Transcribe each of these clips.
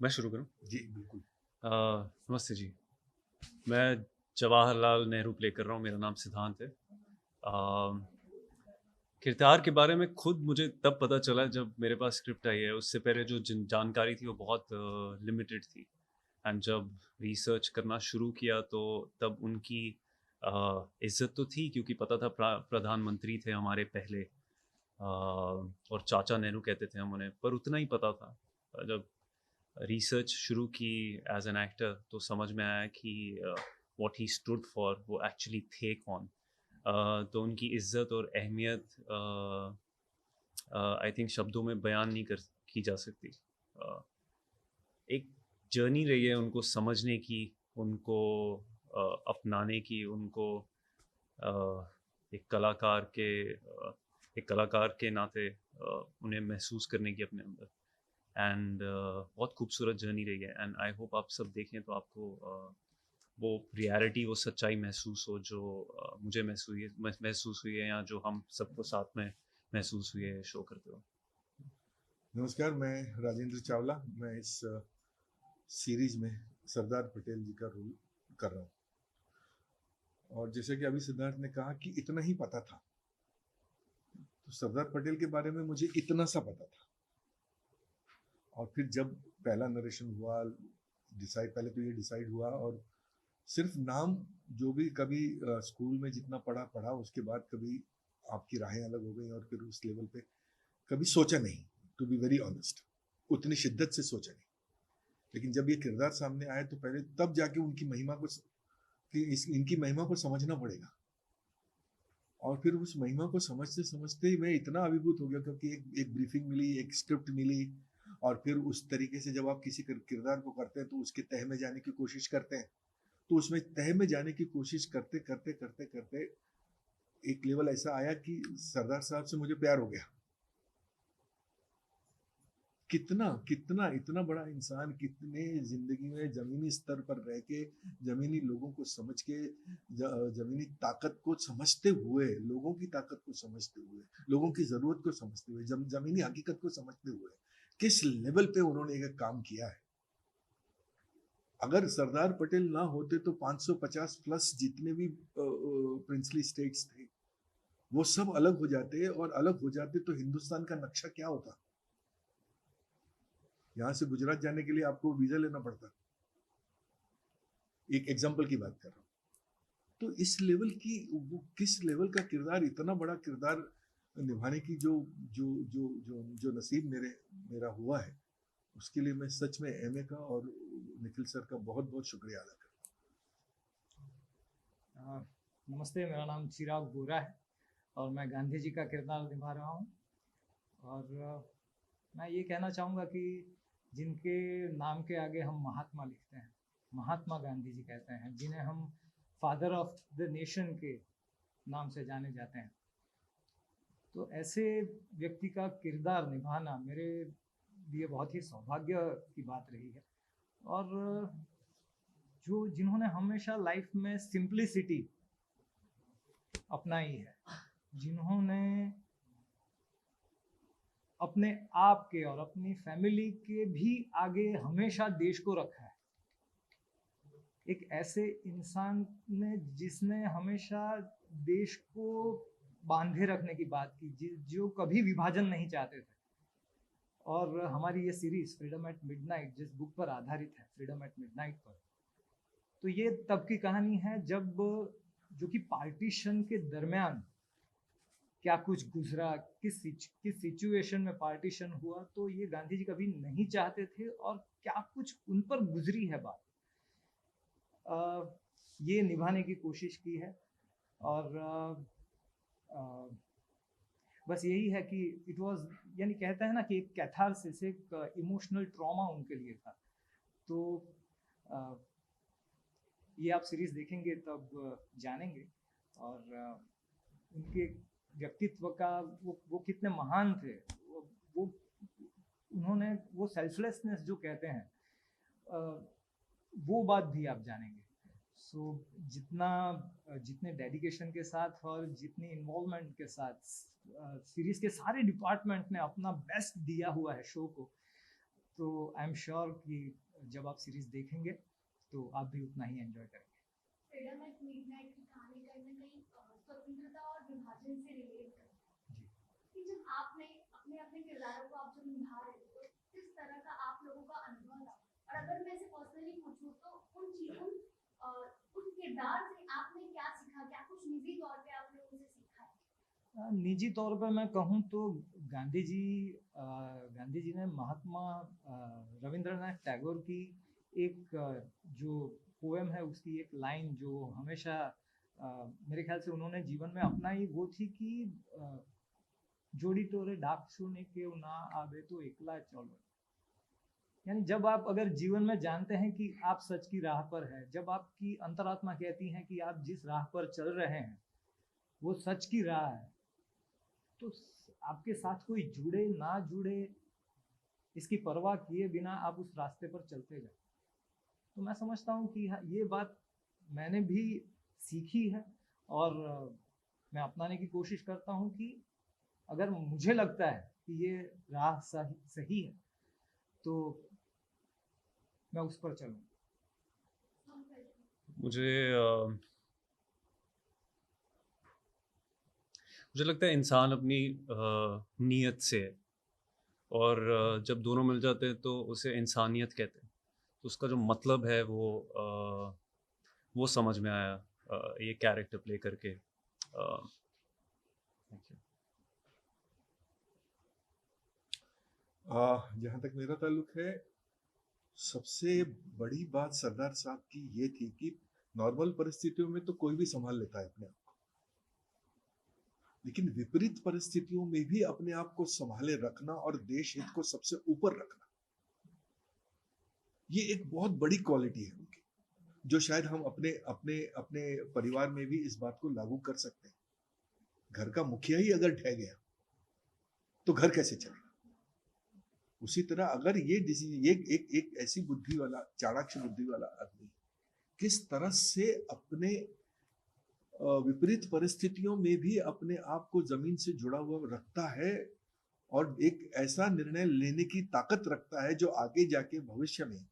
मैं शुरू करूँ? जी, बिल्कुल। नमस्ते जी। मैं जवाहरलाल नेहरू प्ले कर रहा हूँ, मेरा नाम सिद्धांत है। किरदार के बारे में खुद मुझे तब पता चला जब मेरे पास स्क्रिप्ट आई है, उससे पहले जो जानकारी थी वो बहुत लिमिटेड थी। एंड जब रिसर्च करना शुरू किया तो तब उनकी इज्जत तो थी क्योंकि पता था प्रधानमंत्री थे हमारे पहले, और चाचा नेहरू कहते थे हम उन्हें, पर उतना ही पता था। जब रिसर्च शुरू की एज एन एक्टर तो समझ में आया कि व्हाट ही स्टूड फॉर वो एक्चुअली थे कौन। तो उनकी इज्जत और अहमियत आई थिंक शब्दों में बयान नहीं कर की जा सकती। एक जर्नी रही है उनको समझने की, उनको अपनाने की, उनको एक कलाकार के एक कलाकार के नाते उन्हें महसूस करने की अपने अंदर। एंड बहुत खूबसूरत जर्नी रही है एंड आई होप आप सब देखें तो आपको वो रियलिटी, वो सच्चाई महसूस हो जो मुझे महसूस हुई है या जो हम सबको साथ में महसूस हुई है शो करते हो। नमस्कार, मैं राजेंद्र चावला। मैं इस सीरीज में सरदार पटेल जी का रोल कर रहा हूँ। और जैसे कि अभी सिद्धार्थ ने कहा कि इतना ही पता था, तो सरदार पटेल के बारे में मुझे इतना सा पता था। और फिर जब पहला नरेशन हुआ, पहले तो ये डिसाइड हुआ, और सिर्फ नाम, जो भी कभी स्कूल में जितना पढ़ा पढ़ा, उसके बाद कभी आपकी राहें अलग हो गई, और फिर उस लेवल पे कभी सोचा नहीं। टू बी वेरी ऑनेस्ट, उतनी शिद्दत से सोचा नहीं। लेकिन जब ये किरदार सामने आए तो पहले तब जाके उनकी महिमा को, कि इनकी महिमा को समझना पड़ेगा। और फिर उस महिमा को समझते समझते ही मैं इतना अभिभूत हो गया, क्योंकि एक ब्रीफिंग मिली, एक स्क्रिप्ट मिली। और फिर उस तरीके से जब आप किसी किरदार को करते हैं तो उसके तह में जाने की कोशिश करते हैं। तो उसमें तह में जाने की कोशिश करते करते करते करते एक लेवल ऐसा आया कि सरदार साहब से मुझे प्यार हो गया। कितना कितना इतना बड़ा इंसान, कितने जिंदगी में जमीनी स्तर पर रह के, जमीनी लोगों को समझ के, जमीनी ताकत को समझते हुए, लोगों की ताकत को समझते हुए, लोगों की जरूरत को समझते हुए, जमीनी हकीकत को समझते हुए किस लेवल पे उन्होंने एक काम किया है। अगर सरदार पटेल ना होते तो 550 प्लस जितने भी प्रिंसली स्टेट्स थे, वो सब अलग हो जाते, और अलग हो जाते तो हिंदुस्तान का नक्शा क्या होता। यहाँ से गुजरात जाने के लिए आपको वीजा लेना पड़ता। एक एग्जाम्पल की बात कर रहा हूँ। तो इस लेवल की, वो किस लेवल का किरदार, इतना बड़ा किरदार निभाने की जो जो जो जो जो नसीब मेरा हुआ है, उसके लिए मैं सच में एमए का और निखिल सर का बहुत बहुत शुक्रिया अदा करता नमस्ते, मेरा नाम चिराग गोरा है और मैं गांधी जी का किरदार निभा रहा हूँ। और मैं ये कहना चाहूँगा कि जिनके नाम के आगे हम महात्मा लिखते हैं, महात्मा गांधी जी कहते हैं, जिन्हें हम फादर ऑफ द नेशन के नाम से जाने जाते हैं, तो ऐसे व्यक्ति का किरदार निभाना मेरे लिए बहुत ही सौभाग्य की बात रही है। और जो जिन्होंने हमेशा लाइफ में सिंप्लिसिटी अपनाई है, जिन्होंने अपने आप के और अपनी फैमिली के भी आगे हमेशा देश को रखा है, एक ऐसे इंसान ने जिसने हमेशा देश को बांधे रखने की बात की, जो कभी विभाजन नहीं चाहते थे। और हमारी ये सीरीज फ्रीडम एट मिडनाइट जिस बुक पर आधारित है, फ्रीडम एट मिडनाइट पर, तो ये तब की कहानी है जब, जो कि पार्टीशन के दरमियान क्या कुछ गुजरा, किस सिचुएशन में पार्टीशन हुआ, तो ये गांधी जी कभी नहीं चाहते थे और क्या कुछ उन पर गुजरी है बात, ये निभाने की कोशिश की है। और बस यही है कि इट वाज, यानी कहते हैं ना कि एक कैथारसिस, एक इमोशनल ट्रॉमा उनके लिए था। तो ये आप सीरीज देखेंगे तब जानेंगे। और उनके व्यक्तित्व का वो कितने महान थे, वो उन्होंने वो सेल्फलेसनेस जो कहते हैं, वो बात भी आप जानेंगे। सो जितना जितने डेडिकेशन के साथ और जितनी इन्वॉल्वमेंट के साथ सीरीज के सारे डिपार्टमेंट ने अपना बेस्ट दिया हुआ है शो को, तो आई एम श्योर कि जब आप सीरीज देखेंगे तो आप भी उतना ही एंजॉय करेंगे। फ्रीडम एट मिडनाइट की कहानी कहीं न कहीं स्वतंत्रता और विभाजन से रिलेट करती है कि जब आपने अपने अपने किरदारों को आप जब निभा रहे थे तो किस तरह का आप लोगों का अनुभव था, और अगर मैं इसे पर्सनली पूछूं तो उन किरदार से आपने क्या सीखा, क्या कुछ निजी तौर पे आपने उनसे सीखा है? निजी तौर पर मैं कहूँ तो गांधी जी ने महात्मा रविंद्रनाथ टैगोर की एक जो पोएम है उसकी एक लाइन जो हमेशा मेरे ख्याल से उन्होंने जीवन में अपनाई, वो थी कि जोड़ी तोरे डाक सुने के ना आवे तो एकला चलो। यानी जब आप अगर जीवन में जानते हैं कि आप सच की राह पर है, जब आपकी अंतरात्मा कहती है कि आप जिस राह पर चल रहे हैं वो सच की राह है, तो आपके साथ कोई जुड़े ना जुड़े इसकी परवाह किए बिना आप उस रास्ते पर चलते जाए। तो मैं समझता हूँ कि ये बात मैंने भी सीखी है और मैं अपनाने की कोशिश करता हूँ कि अगर मुझे लगता है कि ये राह सही है तो मैं उस पर चलूँ। मुझे लगता है इंसान अपनी नीयत से है, और जब दोनों मिल जाते हैं तो उसे इंसानियत कहते हैं। तो उसका जो मतलब है वो समझ में आया ये कैरेक्टर प्ले करके। जहाँ तक मेरा ताल्लुक है, सबसे बड़ी बात सरदार साहब की ये थी कि नॉर्मल परिस्थितियों में तो कोई भी संभाल लेता है अपने आप को, लेकिन विपरीत परिस्थितियों में भी अपने आप को संभाले रखना और देश हित को सबसे ऊपर रखना, ये एक बहुत बड़ी क्वालिटी है उनकी, जो शायद हम अपने अपने अपने परिवार में भी इस बात को लागू कर सकते हैं। घर का मुखिया ही अगर ढह गया तो घर कैसे चलेगा? उसी तरह अगर ये एक ऐसी बुद्धि वाला, चाणाक्ष बुद्धि वाला आदमी किस तरह से अपने विपरीत परिस्थितियों में भी अपने आप को जमीन से जुड़ा हुआ रखता है और एक ऐसा निर्णय लेने की ताकत रखता है जो आगे जाके भविष्य में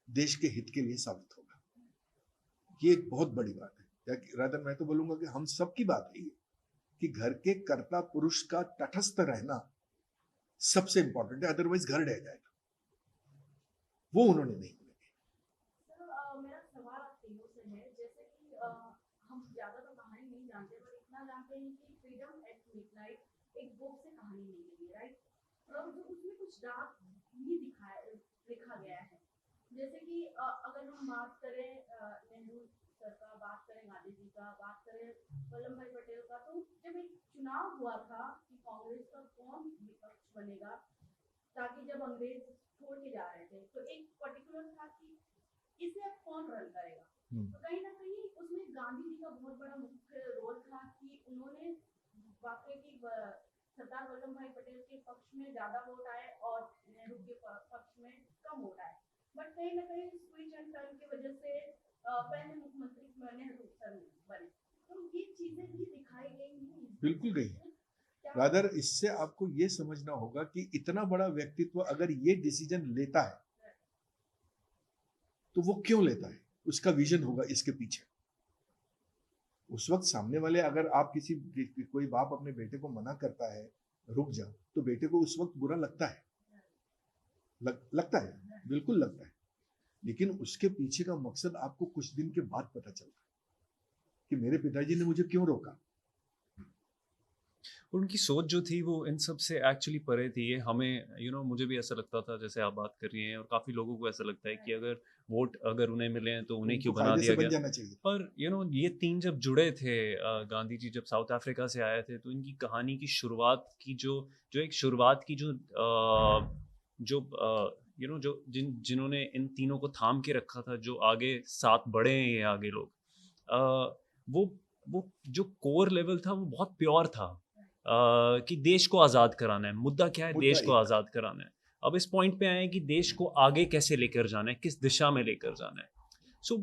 देश के हित के लिए साबित होगा, ये एक बहुत बड़ी बात है। रादर मैं तो बोलूंगा कि हम सब की बात है ये कि घर के कर्ता पुरुष का तटस्थ रहना सबसे इंपॉर्टेंट है, अदरवाइज घर ढह जाएगा। वो उन्होंने नहीं किया। मेरा सवाल आप तीनों से है, जैसे कि हम ज्यादा तो कहानी नहीं जानते, पर इतना जानते हैं कि फ्रीडम एट मिडनाइट एक बुक से कहानी ली गई है, राइट? और उसमें कुछ डार्क भी लिखा गया है, जैसे कि अगर हम बात करें नेहरू सर का, बात करें गांधी जी का, बात करें वल्लभ भाई पटेल का, तो जब एक चुनाव हुआ था कि कांग्रेस का कौन विपक्ष बनेगा, ताकि जब अंग्रेज छोड़ के जा रहे थे तो एक पर्टिकुलर था कि इसे अब कौन रन करेगा। तो कहीं ना कहीं उसमें गांधी जी का बहुत बड़ा मुख्य रोल था कि उन्होंने वाकई की सरदार वल्लभ भाई पटेल के पक्ष में ज्यादा वोट आए और नेहरू के पक्ष में कम वोट आए, बट कहीं ना कहीं स्विच एंड टर्न की वजह से पहले मुख्यमंत्री नेहरू सर बने। तो ये चीजें भी दिखाई गई हैं। बिल्कुल गई है। रादर इससे आपको ये समझना होगा कि इतना बड़ा व्यक्तित्व अगर ये डिसीजन लेता है तो वो क्यों लेता है, उसका विजन होगा इसके पीछे। उस वक्त सामने वाले, अगर आप कोई बाप अपने बेटे को मना करता है रुक जा, तो बेटे को उस वक्त बुरा लगता है, लगता है, बिल्कुल लगता है, लेकिन उसके पीछे का मकसद आपको कुछ दिन के बाद पता चलता है कि मेरे पिताजी ने मुझे क्यों रोका। उनकी सोच जो थी वो इन सब से एक्चुअली परे थी। ये हमें मुझे भी ऐसा लगता था, जैसे आप बात कर रही हैं, और काफ़ी लोगों को ऐसा लगता है कि अगर वोट अगर उन्हें मिले हैं तो उन्हें क्यों बना दिया गया। पर ये तीन जब जुड़े थे, गांधी जी जब साउथ अफ्रीका से आए थे, तो इनकी कहानी की शुरुआत की जो एक शुरुआत की जो जिन्होंने इन तीनों को थाम के रखा था, जो आगे साथ बढ़े हैं ये आगे लोग, वो जो कोर लेवल था वो बहुत प्योर था, कि देश को आज़ाद कराना है। मुद्दा क्या है? देश को आज़ाद कराना है। अब इस पॉइंट पे आए हैं कि देश को आगे कैसे लेकर जाना है, किस दिशा में लेकर जाना है। सो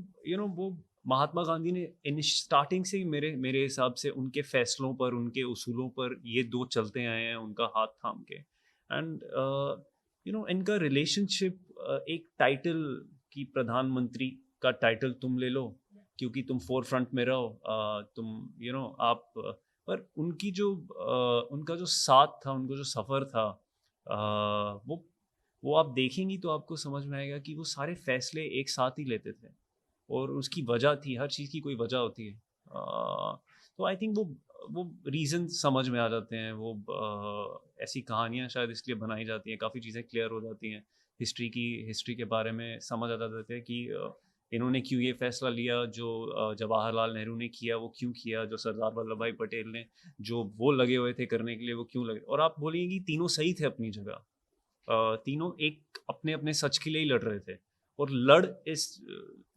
वो महात्मा गांधी ने स्टार्टिंग से ही मेरे हिसाब से उनके फैसलों पर, उनके उसूलों पर ये दो चलते आए हैं, उनका हाथ थाम के। एंड इनका रिलेशनशिप एक टाइटल की प्रधानमंत्री का टाइटल तुम ले लो क्योंकि तुम फोर फ्रंट में रहो, तुम आप पर उनका जो साथ था, उनका जो सफ़र था, वो आप देखेंगी तो आपको समझ में आएगा कि वो सारे फैसले एक साथ ही लेते थे और उसकी वजह थी, हर चीज़ की कोई वजह होती है। तो आई थिंक वो रीज़न समझ में आ जाते हैं। वो ऐसी कहानियाँ शायद इसलिए बनाई जाती हैं, काफ़ी चीज़ें क्लियर हो जाती हैं, हिस्ट्री के बारे में समझ आ जाता है कि इन्होंने क्यों ये फैसला लिया, जो जवाहरलाल नेहरू ने किया वो क्यों किया, जो सरदार वल्लभ भाई पटेल ने जो वो लगे हुए थे करने के लिए वो क्यों लगे। और आप बोलेंगे कि तीनों सही थे अपनी जगह, तीनों एक अपने अपने सच के लिए ही लड़ रहे थे और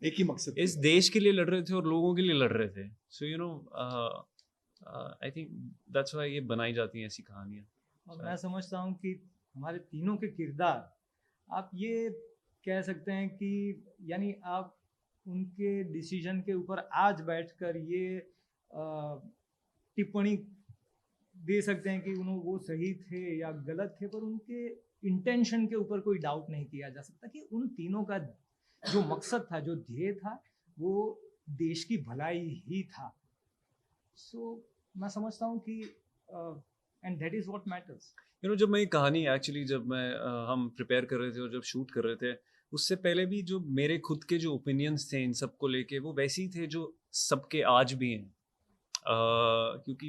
एक ही मकसद इस देश के लिए लड़ रहे थे और लोगों के लिए लड़ रहे थे। सो आई थिंक दैट्स व्हाई ये बनाई जाती हैं ऐसी कहानियाँ। और मैं समझता हूँ कि हमारे तीनों के किरदार, आप ये कह सकते हैं कि यानी आप उनके डिसीजन के ऊपर आज बैठकर ये टिप्पणी दे सकते हैं कि वो सही थे या गलत थे, पर उनके इंटेंशन के ऊपर कोई डाउट नहीं किया जा सकता कि उन तीनों का जो मकसद था, जो ध्येय था, वो देश की भलाई ही था। सो मैं समझता हूँ कि and that is what matters. जब मैं ये कहानी एक्चुअली हम प्रिपेयर कर रहे थे और जब शूट कर रहे थे, उससे पहले भी जो मेरे खुद के जो ओपिनियंस थे इन सब को लेके वो वैसे ही थे जो सबके आज भी हैं। क्योंकि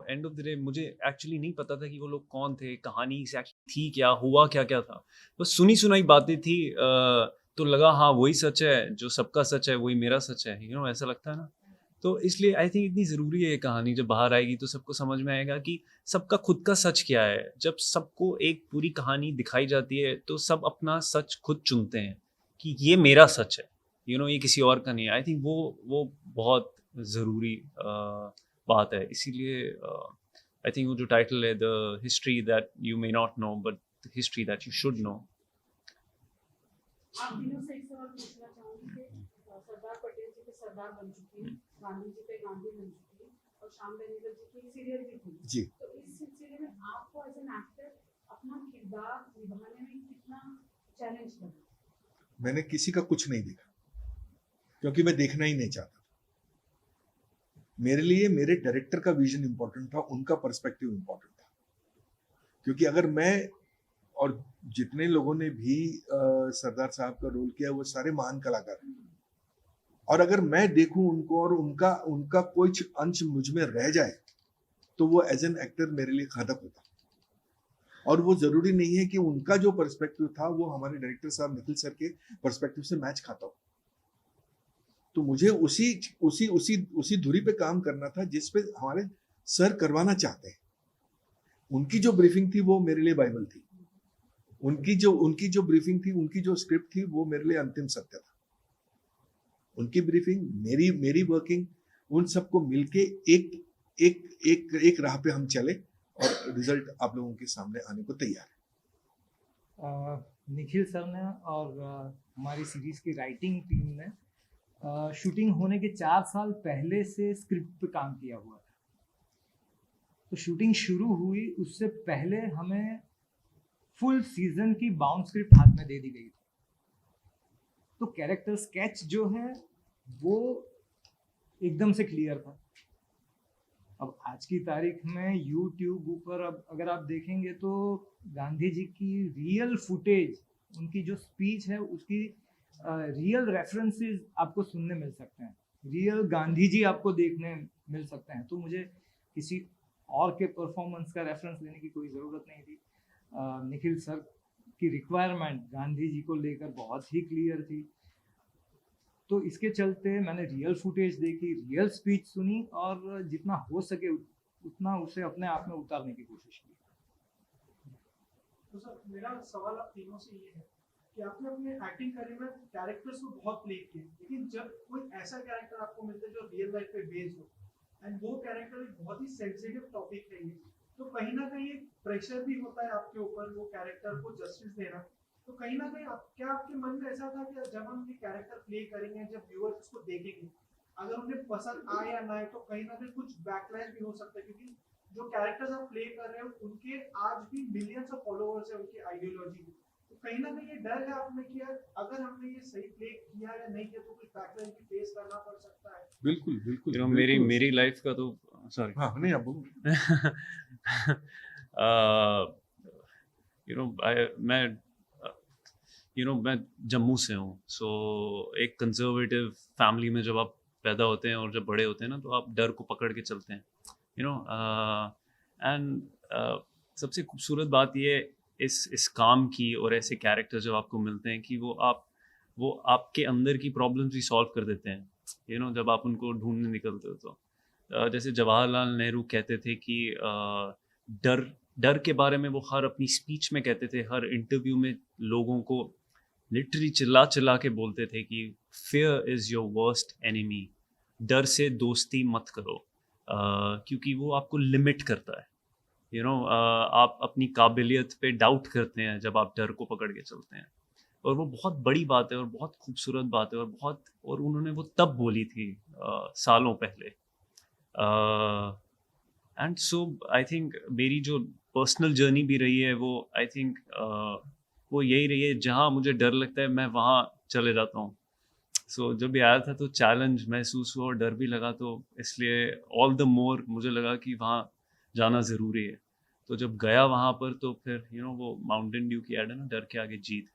एंड ऑफ द डे मुझे एक्चुअली नहीं पता था कि वो लोग कौन थे, कहानी एक्चुअली थी क्या, हुआ क्या क्या था। बस सुनी सुनाई बातें थी, तो लगा हाँ वही सच है, जो सबका सच है वही मेरा सच है, ऐसा लगता है ना। तो इसलिए आई थिंक इतनी ज़रूरी है ये कहानी, जब बाहर आएगी तो सबको समझ में आएगा कि सबका खुद का सच क्या है। जब सबको एक पूरी कहानी दिखाई जाती है तो सब अपना सच खुद चुनते हैं कि ये मेरा सच है, ये किसी और का नहीं है। आई थिंक वो बहुत ज़रूरी बात है। इसीलिए आई थिंक वो जो टाइटल है, the history that you may not know but the history that you should know. आप तीनों से एक सवाल पूछना चाहूंगी कि सरदार पटेल जी पे सरदार बन चुकी है, गांधी जी पे गांधी बन चुकी है, और श्याम बेनेगल जी की सीरियल भी थी जी। तो इस सिलसिले में आपको एज एन एक्टर अपना किरदार निभाने में कितना चैलेंज लगा? मैंने किसी का कुछ नहीं देखा क्योंकि मैं देखना ही नहीं चाहता। मेरे लिए मेरे डायरेक्टर का विजन इंपॉर्टेंट था, उनका पर्सपेक्टिव इंपॉर्टेंट था। क्योंकि अगर मैं और जितने लोगों ने भी सरदार साहब का रोल किया वो सारे महान कलाकार हैं, और अगर मैं देखूं उनको और उनका कुछ अंश मुझ में रह जाए तो वो एज एन एक्टर मेरे लिए घातक होता। और वो जरूरी नहीं है कि उनका जो पर्सपेक्टिव था वो हमारे डायरेक्टर साहब निखिल सर के पर्सपेक्टिव से मैच खाता हो। तो मुझे उसी धुरी पे काम करना था जिस पे हमारे सर करवाना चाहते हैं। उनकी जो ब्रीफिंग थी वो मेरे लिए बाइबल थी। उनकी जो ब्रीफिंग थी, उनकी जो स्क्रिप्ट थी वो मेरे लिए अंतिम सत्य था। उनकी ब्रीफिंग, मेरी वर्किंग, उन सबको मिलके एक राह पे हम चले और रिजल्ट आप लोगों के सामने आने को तैयार है। निखिल सर ने और हमारी सीरीज की राइटिंग टीम ने शूटिंग होने के 4 साल पहले से स्क्रिप्ट पे काम किया हुआ था। तो शूटिंग शुरू हुई उससे पहले हमें फुल सीजन की बाउंड स्क्रिप्ट हाथ में दे दी गई थी। तो कैरेक्टर स्केच जो है वो एकदम से क्लियर था। अब आज की तारीख में यूट्यूब ऊपर अब अगर आप देखेंगे तो गांधी जी की रियल फुटेज, उनकी जो स्पीच है उसकी रियल रेफरेंसेस आपको सुनने मिल सकते हैं, रियल गांधी जी आपको देखने मिल सकते हैं। तो मुझे किसी और के परफॉर्मेंस का रेफरेंस लेने की कोई ज़रूरत नहीं थी। निखिल सर की रिक्वायरमेंट गांधी जी को लेकर बहुत ही क्लियर थी। तो इसके चलते मैंने रियल फुटेज देखी, रियल स्पीच सुनी और जितना हो सके उतना उसे अपने आप में उतारने की कोशिश की। तो सर मेरा सवाल आप तीनों से ये है कि आपने अपने एक्टिंग करियर में कैरेक्टर्स को बहुत प्ले किए, लेकिन जब कोई ऐसा कैरेक्टर आपको मिलता है जो रियल लाइफ पे बेस्ड हो एंड वो कैरेक्टर एक बहुत ही सेंसिटिव टॉपिक है ये, तो कहीं ना कहीं एक प्रेशर भी होता है आपके ऊपर वो कैरेक्टर को जस्टिस देना। तो कहीं ना कहीं क्या आपके मन में ऐसा था कि जब हम ये कैरेक्टर प्ले करेंगे, जब व्यूअर्स इसको देखेंगे, अगर उन्हें पसंद आए या ना आए तो कहीं ना कहीं कुछ बैकलैश भी हो सकता है, क्योंकि जो कैरेक्टर्स आप प्ले कर रहे हो उनके आज भी मिलियंस ऑफ फॉलोअर्स है उनकी आइडियोलॉजी की। तो कहीं ना कहीं ये डर है आपने कि यार अगर हमने ये सही प्ले किया या नहीं किया तो कुछ बैकलाइन की फेस करना पड़ सकता है। बिल्कुल बिल्कुल यू नो मेरी बिल्कुल। मेरी लाइफ का तो सॉरी हाँ नहीं आप बोलो। यू नो मैं जम्मू से हूँ, सो एक कंजर्वेटिव फैमिली में जब आप पैदा होते हैं और जब बड़े होते हैं ना, तो आप डर को पकड़ के चलते हैं, यू नो। एंड सबसे खूबसूरत बात ये इस काम की और ऐसे कैरेक्टर जब आपको मिलते हैं कि वो आपके अंदर की प्रॉब्लम्स भी सॉल्व कर देते हैं, यू नो, जब आप उनको ढूंढने निकलते हो तो। जैसे जवाहरलाल नेहरू कहते थे कि डर के बारे में वो हर अपनी स्पीच में कहते थे, हर इंटरव्यू में लोगों को लिटरली चिल्ला चिल्ला के बोलते थे कि fear is your worst enemy, डर से दोस्ती मत करो, क्योंकि वो आपको लिमिट करता है, यू नो। आप अपनी काबिलियत पे डाउट करते हैं जब आप डर को पकड़ के चलते हैं, और वो बहुत बड़ी बात है और बहुत खूबसूरत बात है, और उन्होंने वो तब बोली थी सालों पहले। एंड सो आई थिंक मेरी जो पर्सनल जर्नी भी रही है वो आई थिंक वो यही रही है, जहाँ मुझे डर लगता है मैं वहाँ चले जाता हूँ। सो जब भी आया था तो चैलेंज महसूस हुआ और डर भी लगा, तो इसलिए ऑल द मोर मुझे लगा कि वहाँ जाना ज़रूरी है। तो जब गया वहाँ पर तो फिर यू नो वो माउंटेन ड्यू की ऐड है ना, डर के आगे जीत।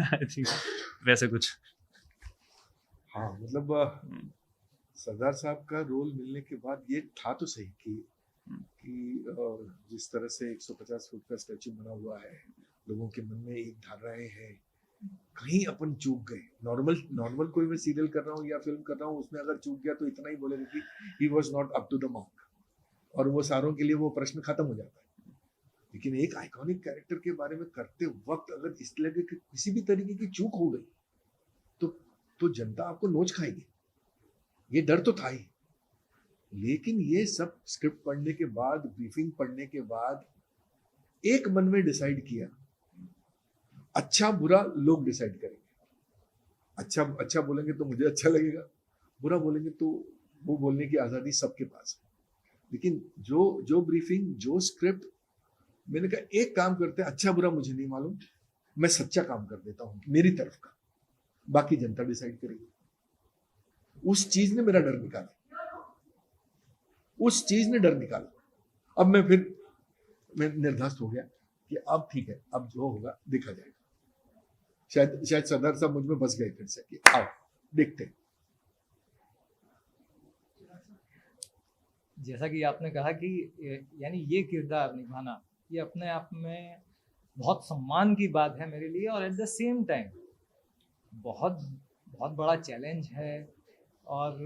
आई थिंक वैसे कुछ। हाँ मतलब सरदार साहब का रोल मिलने के बाद ये था तो सही कि जिस तरह से 150 फुट का स्टैचू बना हुआ है, लोगों के मन में एक धारणाएं हैं, कहीं अपन चूक गए। नॉर्मल कोई मैं सीरियल कर रहा हूँ या फिल्म कर रहा हूँ, उसमें अगर चूक गया तो इतना ही बोलेगा कि he was not up to the mark, और वो सारों के लिए वो प्रश्न खत्म हो जाता है। लेकिन एक आइकॉनिक कैरेक्टर के बारे में करते वक्त अगर इस लगे कि किसी भी तरीके की चूक हो गई तो जनता आपको नोच खाएगी, ये डर तो था ही। लेकिन ये सब स्क्रिप्ट पढ़ने के बाद, ब्रीफिंग पढ़ने के बाद एक मन में डिसाइड किया, अच्छा बुरा लोग डिसाइड करेंगे। अच्छा बोलेंगे तो मुझे अच्छा लगेगा, बुरा बोलेंगे तो वो बोलने की आज़ादी सबके पास है। लेकिन जो ब्रीफिंग, जो स्क्रिप्ट, मैंने कहा एक काम करते हैं, अच्छा बुरा मुझे नहीं मालूम, मैं सच्चा काम कर देता हूँ मेरी तरफ का, बाकी जनता डिसाइड करेगी। उस चीज ने मेरा डर निकाला, उस चीज ने डर निकाला। अब मैं निर्धास्त हो गया कि अब ठीक है, अब जो होगा देखा जाएगा। शायद सरदार साहब मुझ में बस गए फिर से कि आओ देखते हैं। जैसा कि आपने कहा कि यानी ये किरदार निभाना ये अपने आप में बहुत सम्मान की बात है मेरे लिए, और एट द सेम टाइम बहुत बहुत बड़ा चैलेंज है और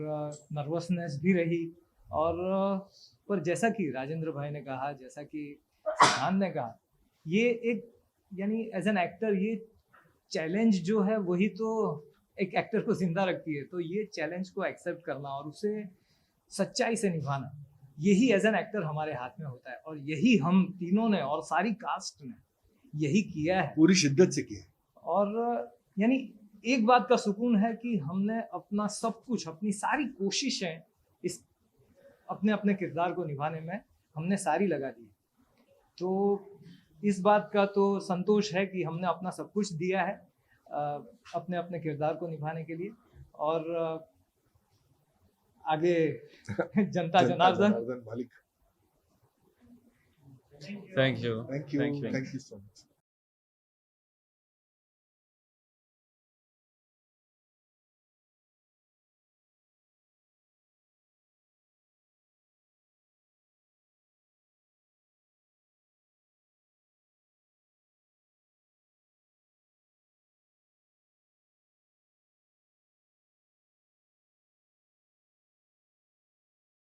नर्वसनेस भी रही। और पर जैसा कि राजेंद्र भाई ने कहा, जैसा कि सिद्धांत ने कहा, ये एक यानी एज एन एक्टर ये चैलेंज जो है वही तो एक एक्टर को जिंदा रखती है। तो ये चैलेंज को एक्सेप्ट करना और उसे सच्चाई से निभाना, यही एज एन एक्टर हमारे हाथ में होता है, और यही हम तीनों ने और सारी कास्ट ने यही किया है, पूरी शिद्दत से किया। और यानी एक बात का सुकून है कि हमने अपना सब कुछ, अपनी सारी कोशिशें इस अपने अपने किरदार को निभाने में हमने सारी लगा दी। तो इस बात का तो संतोष है कि हमने अपना सब कुछ दिया है अपने अपने किरदार को निभाने के लिए, और आगे जनता जनार्दन मालिक। Thank you thank you so much.